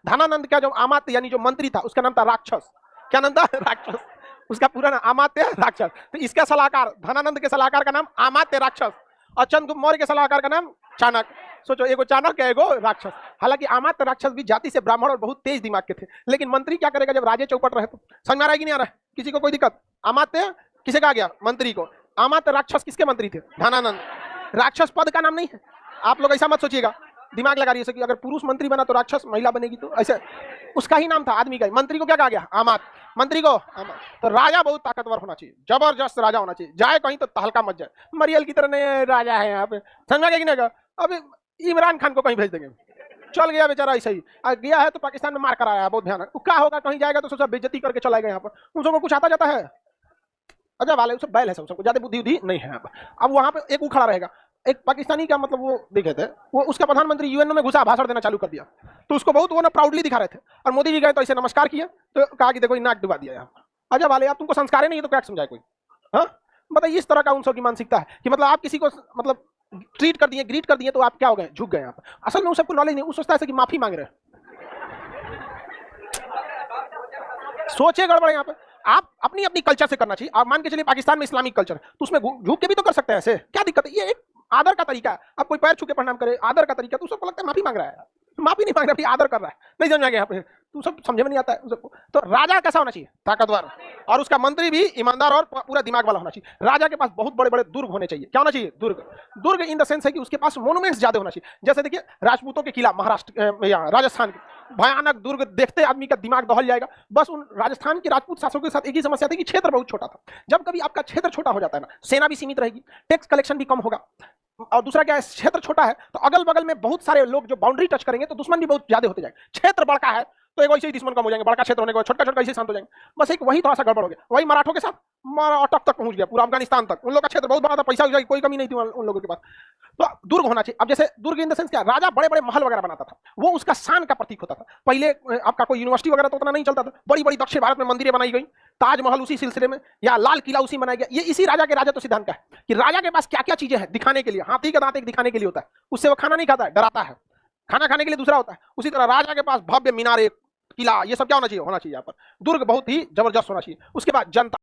धनानंद का जो अमात्य यानी जो मंत्री था उसका नाम था राक्षस। क्या नाम था? राक्षस। उसका पूरा नाम अमात्य राक्षस। तो इसका सलाहकार, धनानंद के सलाहकार का नाम अमात्य राक्षस और चंद्रगुप्त मौर्य के सलाहकार का नाम चाणक्य। सोचो, एगो चाणक्य है, एगो राक्षस। हालांकि अमात्य राक्षस भी जाति से ब्राह्मण और बहुत तेज दिमाग के थे, लेकिन मंत्री क्या करेगा जब राजे चौपट रहे? तो समझ में आ रहा है कि नहीं आ रहा है? किसी को कोई दिक्कत? अमात्य किसे कहा गया? मंत्री को। अमात्य राक्षस किसके मंत्री थे? धनानंद। राक्षस पद का नाम नहीं है, आप लोग ऐसा मत सोचिएगा, दिमाग लगा रही है कि अगर पुरुष मंत्री बना तो राक्षस, महिला बनेगी तो ऐसे, उसका ही नाम था, आदमी का ही। मंत्री को क्या कहा गया? अमात्य। मंत्री को अमात्य। तो राजा बहुत ताकतवर होना चाहिए, जबरदस्त राजा होना चाहिए, जाए कहीं तो तहलका मच जाए। मरियल की तरह नहीं राजा है यहाँ पे, समझ में कि नहीं? अब इमरान खान को कहीं भेज देंगे, चल गया बेचारा ऐसे ही, गया है तो पाकिस्तान में मार कर आया, बहुत भयानक। क्या होगा? कहीं जाएगा तो सोचा बेइज्जती करके चला गया। यहाँ पर उन सबको कुछ आता जाता है? अच्छा वाले सब बैल है, सबको ज्यादा बुद्धि उद्धि नहीं है। अब वहां पे एक खड़ा रहेगा, एक पाकिस्तानी का मतलब वो देखे थे, वो उसका प्रधानमंत्री यूएन में घुसा, भाषण देना चालू कर दिया, तो उसको बहुत वो ना प्राउडली दिखा रहे थे, और मोदी जी गए तो ऐसे नमस्कार किया, तो कहा कि देखो नाक डुबा दिया यहाँ। अच्छा वाले, आप तुमको संस्कार ही नहीं है तो क्या समझाए कोई? हाँ बताइए, इस तरह का उन सब की मानसिकता है कि मतलब आप किसी को मतलब ट्रीट कर दिए, ग्रीट कर दिए तो आप क्या हो गए? झुक गए। आप असल में उन सबको नॉलेज नहीं, वो सोचता है कि माफी मांग रहे हैं। सोचे गड़बड़ यहाँ पे। आप अपनी अपनी कल्चर से करना चाहिए। आप मान के चलिए पाकिस्तान में इस्लामिक कल्चर है तो उसमें झुक के भी तो कर सकते हैं, ऐसे क्या दिक्कत है? ये एक आदर का तरीका है। आप कोई पैर छू के प्रणाम करे, आदर का तरीका, तो सबको लगता है माफी मांग रहा है। माफी नहीं मांग रहा, आदर कर रहा है। नहीं समझ में गया यहाँ पे? तो सब समझ में नहीं आता है सबको। तो राजा कैसा होना चाहिए? ताकतवर, और उसका मंत्री भी ईमानदार और पूरा दिमाग वाला होना चाहिए। राजा के पास बहुत बड़े बड़े दुर्ग होने चाहिए। क्या होना चाहिए? दुर्ग। दुर्ग इन द सेंस है कि उसके पास मोन्यूमेंट्स ज्यादा होना चाहिए। जैसे देखिए राजपूतों के किला महाराष्ट्र, राजस्थान के भयानक दुर्ग, देखते आदमी का दिमाग दहल जाएगा। बस उन राजस्थान के राजपूत शासकों के साथ एक ही समस्या थी कि क्षेत्र बहुत छोटा था। जब कभी आपका क्षेत्र छोटा हो जाता है ना, सेना भी सीमित रहेगी, टैक्स कलेक्शन भी कम होगा, और दूसरा क्या है, क्षेत्र छोटा है तो अगल बगल में बहुत सारे लोग जो बाउंड्री टच करेंगे तो दुश्मन भी बहुत ज्यादा होते जाएंगे। क्षेत्र बड़का है तो एक वैसे ही दुश्मन कम हो जाएंगे, बड़का क्षेत्र होने के बाद छोटा छोटा ऐसे शांत हो जाएंगे। बस एक वही थोड़ा सा गड़बड़ हो गया, वही मराठों के साथ अटक तक पहुंच गया, पूरा अफगानिस्तान तक। उन लोगों का क्षेत्र बहुत बड़ा था, पैसा की कोई कमी नहीं थी उन लोगों के पास। तो दुर्ग होना चाहिए। अब जैसे दुर्ग इन द सेंस क्या, राजा बड़े बड़े महल वगैरह बनाता था, वो उसका शान का प्रतीक होता था। पहले आपका कोई यूनिवर्सिटी वगैरह तो उतना नहीं चलता था, बड़ी बड़ी दक्षिण भारत में मंदिरें बनाई गई, ताजमहल उसी सिलसिले में, या लाल किला उसी बनाया गया। ये इसी राजा के राजत्व सिद्धांत का है कि राजा के पास क्या क्या चीजें हैं दिखाने के लिए। हाथी का दांत एक दिखाने के लिए होता है, उससे वो खाना नहीं खाता है, डराता है। खाना खाने के लिए दूसरा होता है। उसी तरह राजा के पास भव्य मीनार, किला, ये सब क्या होना चाहिए? होना चाहिए यहाँ पर। दुर्ग बहुत ही जबरदस्त होना चाहिए। उसके बाद जनता।